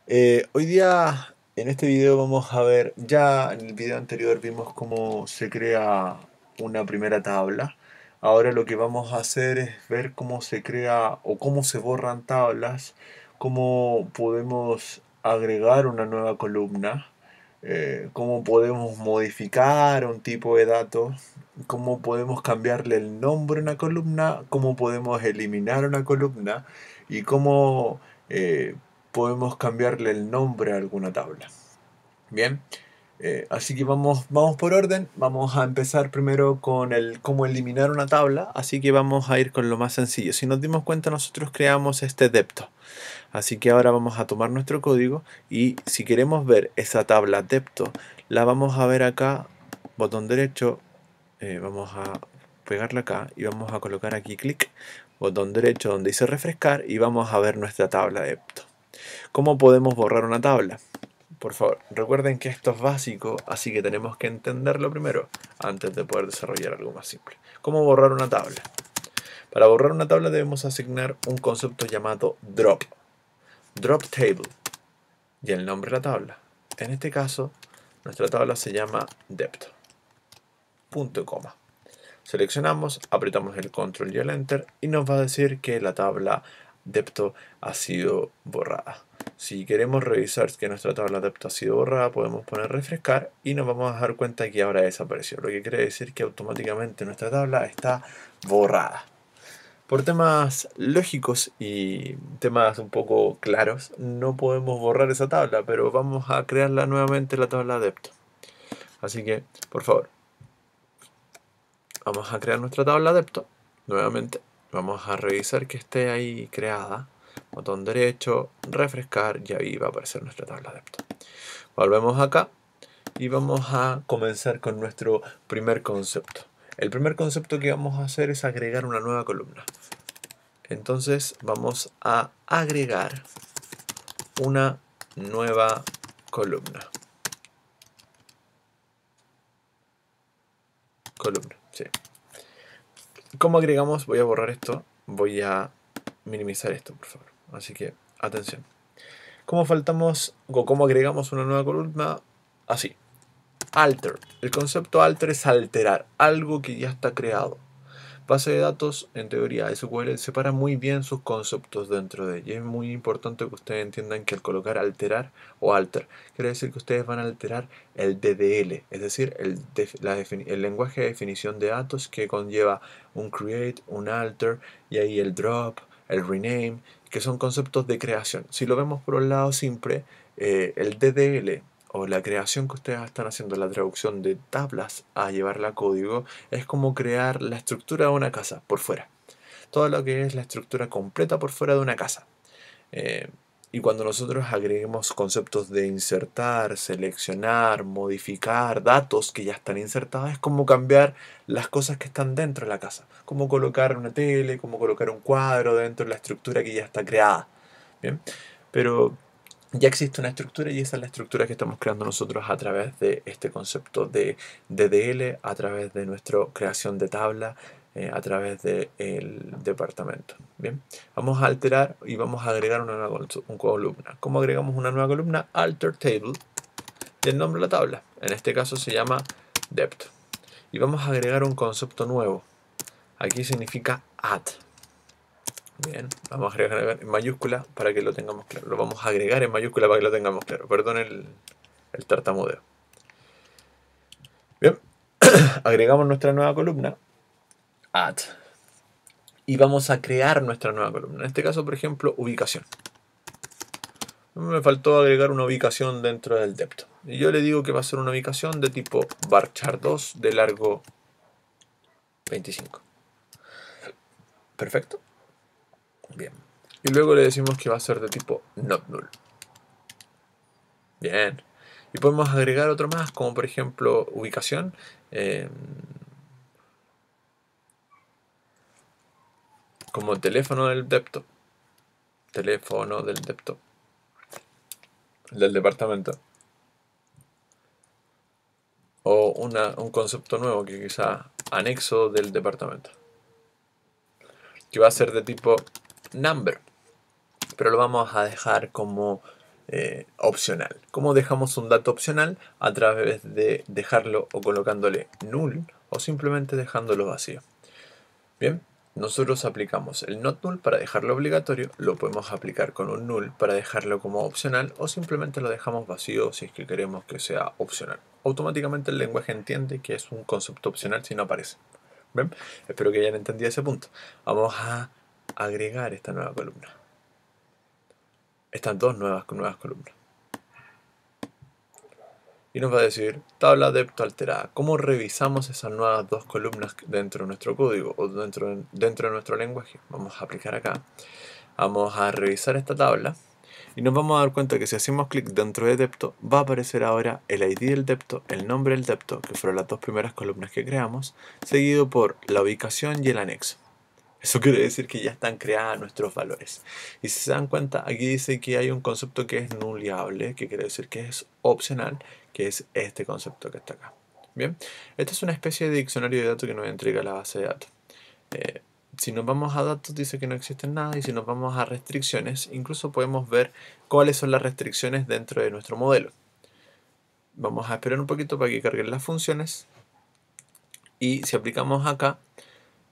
Hoy día en este video vamos a ver, ya en el video anterior vimos cómo se crea una primera tabla. Ahora lo que vamos a hacer es ver cómo se crea o cómo se borran tablas, cómo podemos agregar una nueva columna, cómo podemos modificar un tipo de datos, cómo podemos cambiarle el nombre a una columna, cómo podemos eliminar una columna y cómo eh, podemos cambiarle el nombre a alguna tabla. Bien, así que vamos por orden. Vamos a empezar primero con el cómo eliminar una tabla. Así que vamos a ir con lo más sencillo. Si nos dimos cuenta, nosotros creamos este depto. Así que ahora vamos a tomar nuestro código y si queremos ver esa tabla depto, la vamos a ver acá, botón derecho, vamos a pegarla acá y vamos a colocar aquí clic, botón derecho donde dice refrescar y vamos a ver nuestra tabla depto. ¿Cómo podemos borrar una tabla? Por favor, recuerden que esto es básico, así que tenemos que entenderlo primero antes de poder desarrollar algo más simple. ¿Cómo borrar una tabla? Para borrar una tabla debemos asignar un concepto llamado drop. Drop table y el nombre de la tabla. En este caso, nuestra tabla se llama depto. Punto y coma. Seleccionamos, apretamos el control y el enter y nos va a decir que la tabla depto ha sido borrada. Si queremos revisar que nuestra tabla depto ha sido borrada, podemos poner refrescar y nos vamos a dar cuenta que ahora desapareció, lo que quiere decir que automáticamente nuestra tabla está borrada. Por temas lógicos y temas un poco claros, no podemos borrar esa tabla, pero vamos a crearla nuevamente la tabla depto. Así que, por favor, vamos a crear nuestra tabla depto nuevamente. Vamos a revisar que esté ahí creada. Botón derecho, refrescar y ahí va a aparecer nuestra tabla depto. Volvemos acá y vamos a comenzar con nuestro primer concepto. El primer concepto que vamos a hacer es agregar una nueva columna. Entonces vamos a agregar una nueva columna. Columna, sí. ¿Cómo agregamos? Voy a borrar esto. Voy a minimizar esto, por favor. Así que, atención. ¿Cómo agregamos una nueva columna? Así. Alter. El concepto alter es alterar algo que ya está creado. Base de datos, en teoría, SQL separa muy bien sus conceptos dentro de ella. Es muy importante que ustedes entiendan que al colocar alterar o alter, quiere decir que ustedes van a alterar el DDL, es decir, el lenguaje de definición de datos que conlleva un create, un alter y ahí el drop, el rename, que son conceptos de creación. Si lo vemos por un lado simple, el DDL o la creación que ustedes están haciendo, la traducción de tablas a llevarla a código, es como crear la estructura de una casa por fuera. Todo lo que es la estructura completa por fuera de una casa. Eh, y cuando nosotros agreguemos conceptos de insertar, seleccionar, modificar datos que ya están insertados, es como cambiar las cosas que están dentro de la casa. Como colocar una tele, como colocar un cuadro dentro de la estructura que ya está creada. ¿Bien? Pero ya existe una estructura y esa es la estructura que estamos creando nosotros a través de este concepto de DDL, a través de nuestra creación de tabla, a través del departamento. Bien, vamos a alterar y vamos a agregar una nueva columna. ¿Cómo agregamos una nueva columna? Alter table y el nombre de la tabla. En este caso se llama depth. Y vamos a agregar un concepto nuevo. Aquí significa add. Bien, vamos a agregar en mayúscula para que lo tengamos claro. Lo vamos a agregar en mayúscula para que lo tengamos claro. Perdón el tartamudeo. Bien, agregamos nuestra nueva columna, add, y vamos a crear nuestra nueva columna. En este caso, por ejemplo, ubicación. Me faltó agregar una ubicación dentro del depto. Y yo le digo que va a ser una ubicación de tipo varchar 2 de largo 25. Perfecto. Bien. Y luego le decimos que va a ser de tipo not null. Bien. Y podemos agregar otro más, como por ejemplo ubicación. Como teléfono del depto. Teléfono del depto. Del departamento. O un concepto nuevo que quizá anexo del departamento. Que va a ser de tipo number. Pero lo vamos a dejar como opcional. ¿Cómo dejamos un dato opcional? A través de dejarlo o colocándole null o simplemente dejándolo vacío. Bien, nosotros aplicamos el not null para dejarlo obligatorio, lo podemos aplicar con un null para dejarlo como opcional o simplemente lo dejamos vacío si es que queremos que sea opcional. Automáticamente el lenguaje entiende que es un concepto opcional si no aparece. ¿Bien? Espero que hayan entendido ese punto. Vamos a agregar esta nueva columna. Estas dos nuevas columnas. Y nos va a decir tabla depto alterada. ¿Cómo revisamos esas nuevas dos columnas dentro de nuestro código o dentro de nuestro lenguaje? Vamos a aplicar acá. Vamos a revisar esta tabla y nos vamos a dar cuenta que si hacemos clic dentro de depto va a aparecer ahora el ID del depto, el nombre del depto, que fueron las dos primeras columnas que creamos, seguido por la ubicación y el anexo. Eso quiere decir que ya están creados nuestros valores. Y si se dan cuenta, aquí dice que hay un concepto que es nuliable, que quiere decir que es opcional, que es este concepto que está acá. Bien, esta es una especie de diccionario de datos que nos entrega la base de datos. Si nos vamos a datos dice que no existen nada, y si nos vamos a restricciones, incluso podemos ver cuáles son las restricciones dentro de nuestro modelo. Vamos a esperar un poquito para que carguen las funciones, y si aplicamos acá,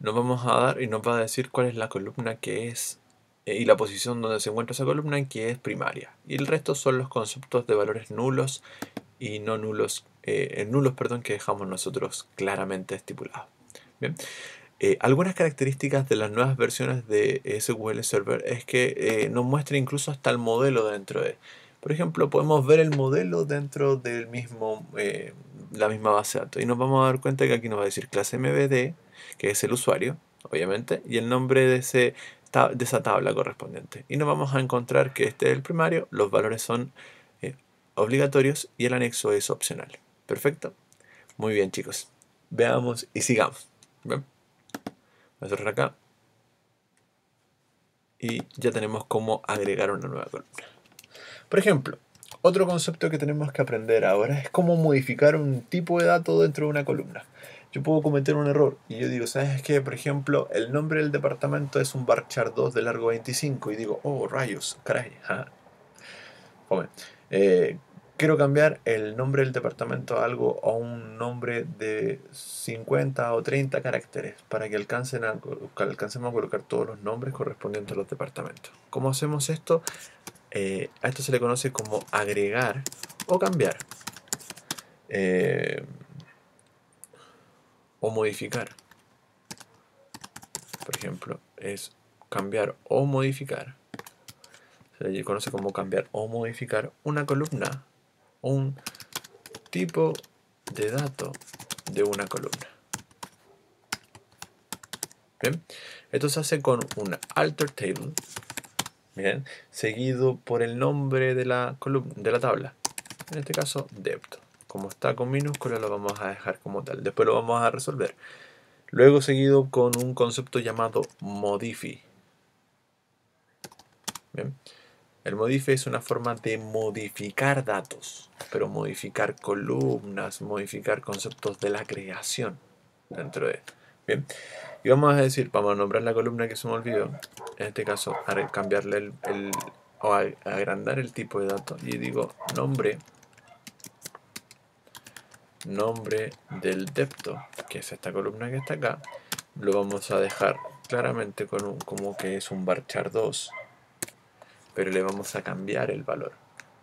nos vamos a dar y nos va a decir cuál es la columna que es y la posición donde se encuentra esa columna, que es primaria. Y el resto son los conceptos de valores nulos y no nulos, perdón, que dejamos nosotros claramente estipulados. Bien. Algunas características de las nuevas versiones de SQL Server es que nos muestra incluso hasta el modelo dentro de. Por ejemplo, podemos ver el modelo dentro del mismo, la misma base de datos. Y nos vamos a dar cuenta que aquí nos va a decir clase MVD, que es el usuario, obviamente, y el nombre de esa tabla correspondiente. Y nos vamos a encontrar que este es el primario, los valores son obligatorios y el anexo es opcional. ¿Perfecto? Muy bien, chicos. Veamos y sigamos. ¿Bien? Voy a cerrar acá. Y ya tenemos cómo agregar una nueva columna. Por ejemplo, otro concepto que tenemos que aprender ahora es cómo modificar un tipo de dato dentro de una columna. Yo puedo cometer un error y yo digo, ¿sabes qué? Por ejemplo, el nombre del departamento es un varchar 2 de largo 25 y digo, oh, rayos, caray, quiero cambiar el nombre del departamento a un nombre de 50 o 30 caracteres para que alcancemos a colocar todos los nombres correspondientes a los departamentos. ¿Cómo hacemos esto? A esto se le conoce como agregar o cambiar o modificar. Por ejemplo, es cambiar o modificar. Se le conoce como cambiar o modificar una columna, un tipo de dato de una columna. Bien, esto se hace con un alter table, bien, seguido por el nombre de la columna, de la tabla. En este caso, depto. Como está con minúscula, lo vamos a dejar como tal. Después lo vamos a resolver. Luego seguido con un concepto llamado modify. Bien. El modify es una forma de modificar datos, pero modificar columnas, modificar conceptos de la creación dentro de. Bien. Y vamos a nombrar la columna que se me olvidó. En este caso, a cambiarle o a agrandar el tipo de dato. Y digo nombre del depto, que es esta columna que está acá. Lo vamos a dejar claramente como que es un varchar 2, pero le vamos a cambiar el valor.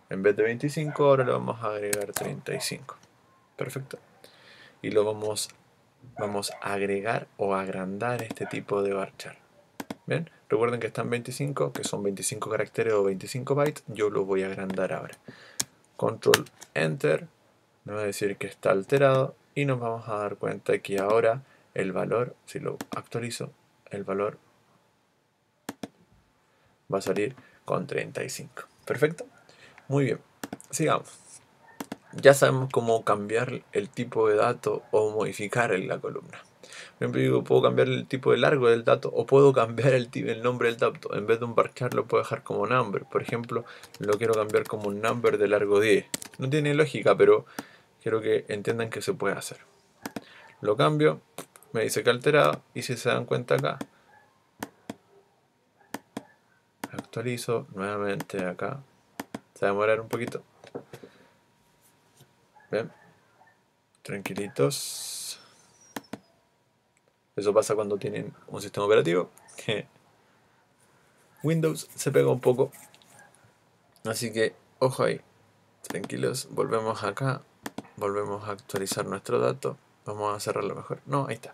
En vez de 25, ahora le vamos a agregar 35. Perfecto. Y lo vamos a agregar o agrandar este tipo de varchar. ¿Bien? Recuerden que están 25, que son 25 caracteres o 25 bytes. Yo lo voy a agrandar ahora. Control Enter. Me va a decir que está alterado. Y nos vamos a dar cuenta que ahora el valor, si lo actualizo, el valor va a salir con 35. ¿Perfecto? Muy bien. Sigamos. Ya sabemos cómo cambiar el tipo de dato o modificar la columna. Por ejemplo, digo, puedo cambiar el tipo de largo del dato o puedo cambiar el nombre del dato. En vez de un varchar lo puedo dejar como number. Por ejemplo, lo quiero cambiar como un number de largo 10. No tiene lógica, pero quiero que entiendan que se puede hacer. Lo cambio, me dice que alterado, y si se dan cuenta acá, actualizo nuevamente acá, Se va a demorar un poquito. Bien. Tranquilitos. Eso pasa cuando tienen un sistema operativo que Windows se pega un poco. Así que, ojo ahí. Tranquilos, volvemos acá. Volvemos a actualizar nuestro dato. Vamos a cerrarlo mejor. No, ahí está.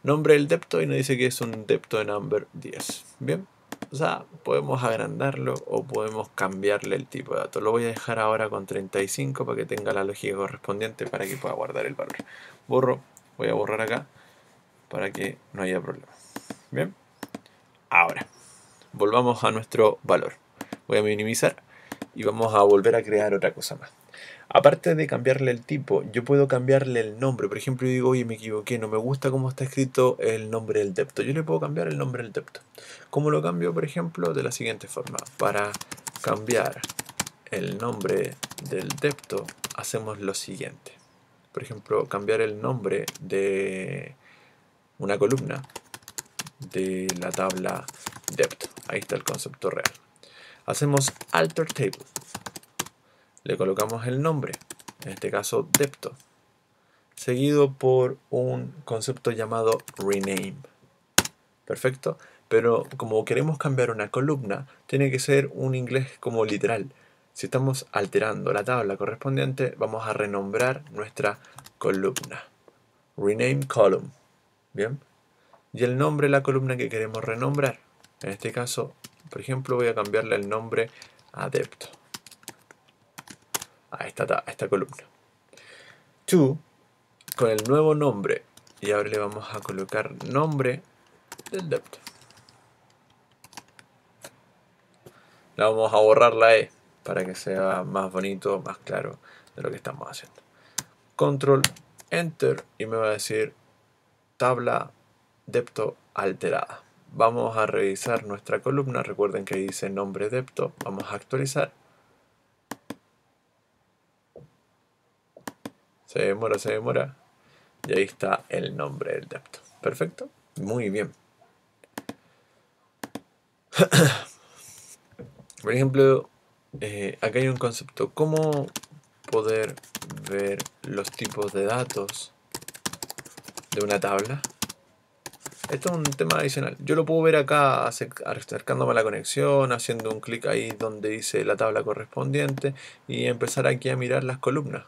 Nombre del depto y nos dice que es un depto de number 10. Bien. O sea, podemos agrandarlo o podemos cambiarle el tipo de dato. Lo voy a dejar ahora con 35 para que tenga la lógica correspondiente para que pueda guardar el valor. Borro. Voy a borrar acá para que no haya problema. Bien. Ahora, volvamos a nuestro valor. Voy a minimizar y vamos a volver a crear otra cosa más. Aparte de cambiarle el tipo, yo puedo cambiarle el nombre. Por ejemplo, yo digo, oye, me equivoqué, no me gusta cómo está escrito el nombre del depto. Yo le puedo cambiar el nombre del depto. ¿Cómo lo cambio? Por ejemplo, de la siguiente forma. Para cambiar el nombre del depto, hacemos lo siguiente. Por ejemplo, cambiar el nombre de una columna de la tabla depto. Ahí está el concepto real. Hacemos alter table. Le colocamos el nombre, en este caso depto, seguido por un concepto llamado rename. Perfecto, pero como queremos cambiar una columna, tiene que ser un inglés como literal. Si estamos alterando la tabla correspondiente, vamos a renombrar nuestra columna. Rename column. Bien. Y el nombre de la columna que queremos renombrar. En este caso, por ejemplo, voy a cambiarle el nombre a depto. A esta columna. To, con el nuevo nombre. Y ahora le vamos a colocar nombre del depto. Le vamos a borrar la E para que sea más bonito, más claro de lo que estamos haciendo. Control, Enter y me va a decir tabla depto alterada. Vamos a revisar nuestra columna. Recuerden que dice nombre depto. Vamos a actualizar. Se demora. Y ahí está el nombre del depto. Perfecto. Muy bien. Por ejemplo, acá hay un concepto. ¿Cómo poder ver los tipos de datos de una tabla? Esto es un tema adicional. Yo lo puedo ver acá acercándome a la conexión, haciendo un clic ahí donde dice la tabla correspondiente y empezar aquí a mirar las columnas.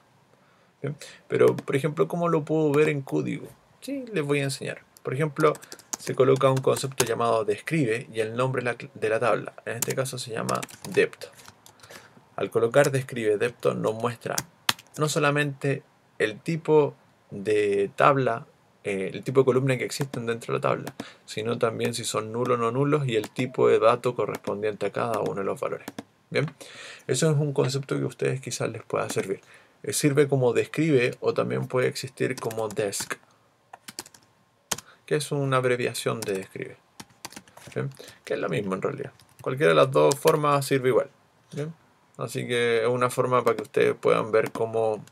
¿Bien? Pero, por ejemplo, ¿cómo lo puedo ver en código? Sí, les voy a enseñar. Por ejemplo, se coloca un concepto llamado describe y el nombre de la tabla. En este caso se llama depto. Al colocar describe depto nos muestra no solamente el tipo de tabla, el tipo de columna que existen dentro de la tabla, sino también si son nulos o no nulos y el tipo de dato correspondiente a cada uno de los valores. Bien, eso es un concepto que a ustedes quizás les pueda servir. Sirve como describe o también puede existir como desc, que es una abreviación de describe. ¿Bien? Que es lo mismo en realidad. Cualquiera de las dos formas sirve igual. ¿Bien? Así que es una forma para que ustedes puedan ver cómo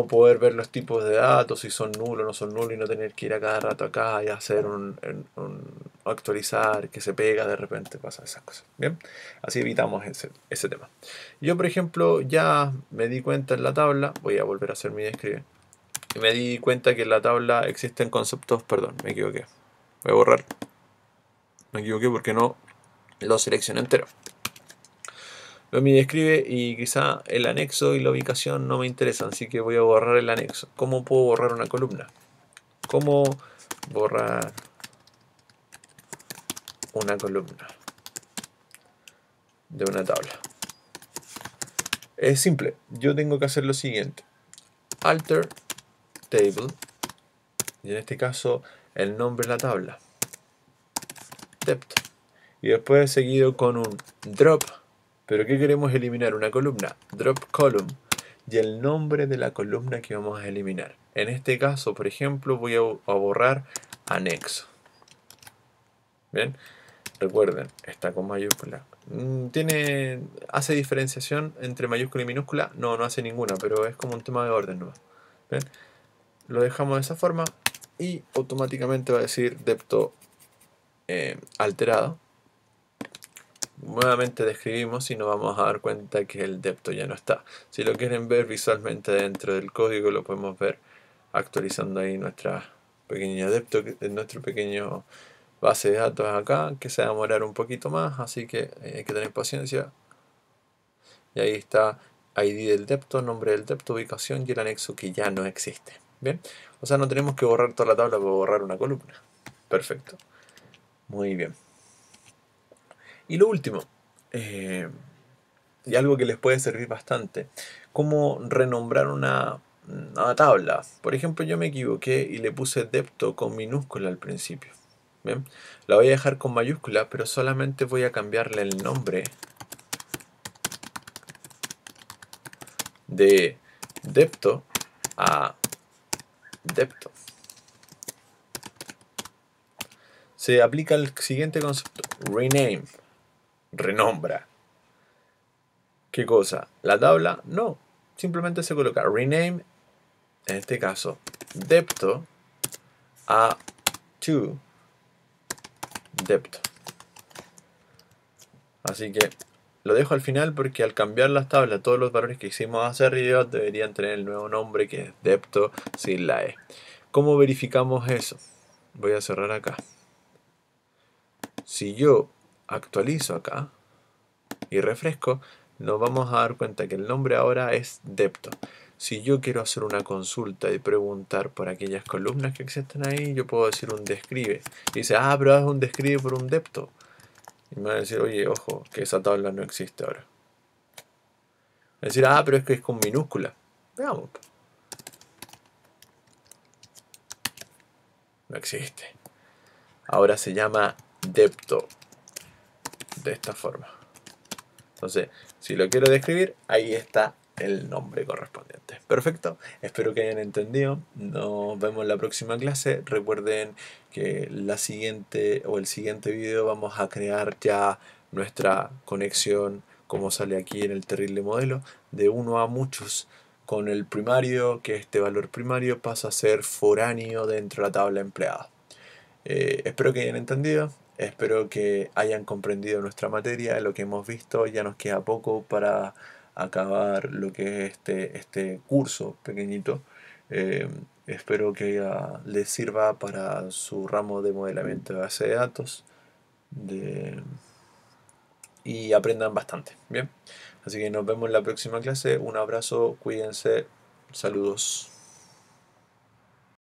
poder ver los tipos de datos, si son nulos o no son nulos, y no tener que ir a cada rato acá y hacer un actualizar, que se pega de repente, pasa esas cosas. Bien, así evitamos ese tema. Yo, por ejemplo, ya me di cuenta en la tabla, voy a volver a hacer mi describe, y me di cuenta que en la tabla existen conceptos, perdón, me equivoqué. Voy a borrar. Me equivoqué porque no lo seleccioné entero. Lo me describe y quizá el anexo y la ubicación no me interesan, así que voy a borrar el anexo. ¿Cómo puedo borrar una columna? ¿Cómo borrar una columna de una tabla? Es simple, yo tengo que hacer lo siguiente. Alter table, y en este caso el nombre de la tabla, depth, y después seguido con un drop. ¿Pero qué queremos eliminar? Una columna, drop column, y el nombre de la columna que vamos a eliminar. En este caso, por ejemplo, voy a borrar anexo. Bien, recuerden, está con mayúscula. ¿Hace diferenciación entre mayúscula y minúscula? No, no hace ninguna, pero es como un tema de orden nuevo. ¿Ven? Lo dejamos de esa forma y automáticamente va a decir depto alterado. nuevamente describimos y nos vamos a dar cuenta que el depto ya no está. Si lo quieren ver visualmente dentro del código, lo podemos ver actualizando ahí nuestra pequeña depto, nuestro pequeño base de datos acá, que se va a demorar un poquito más, así que hay que tener paciencia. Y ahí está ID del depto, nombre del depto, ubicación y el anexo que ya no existe. Bien, o sea, no tenemos que borrar toda la tabla para borrar una columna. Perfecto. Muy bien. Y lo último, y algo que les puede servir bastante, cómo renombrar una tabla. Por ejemplo, yo me equivoqué y le puse depto con minúscula al principio. ¿Bien? La voy a dejar con mayúscula, pero solamente voy a cambiarle el nombre de depto a depto. Se aplica el siguiente concepto, rename, renombra. ¿Qué cosa? ¿La tabla? No, simplemente se coloca rename, en este caso, depto a to depto. Así que lo dejo al final porque al cambiar las tablas, todos los valores que hicimos hacia arriba deberían tener el nuevo nombre que es depto sin la E. ¿Cómo verificamos eso? Voy a cerrar acá. Si yo actualizo acá y refresco, nos vamos a dar cuenta que el nombre ahora es depto. Si yo quiero hacer una consulta y preguntar por aquellas columnas que existen ahí, yo puedo decir un describe. Y dice, ah, pero haz un describe por un depto. Y me va a decir, oye, ojo, que esa tabla no existe ahora. Va a decir, ah, pero es que es con minúscula. Veamos. No existe. Ahora se llama depto. De esta forma. Entonces, si lo quiero describir, ahí está el nombre correspondiente. Perfecto, espero que hayan entendido. Nos vemos en la próxima clase. Recuerden que la siguiente o el siguiente video vamos a crear ya nuestra conexión, como sale aquí en el terrible modelo, de uno a muchos. Con el primario, que este valor primario pasa a ser foráneo dentro de la tabla empleada. Espero que hayan entendido, espero que hayan comprendido nuestra materia, lo que hemos visto. Ya nos queda poco para acabar lo que es este curso pequeñito. Eh, Espero que les sirva para su ramo de modelamiento de base de datos y aprendan bastante. Bien, así que nos vemos en la próxima clase. Un abrazo, cuídense, saludos.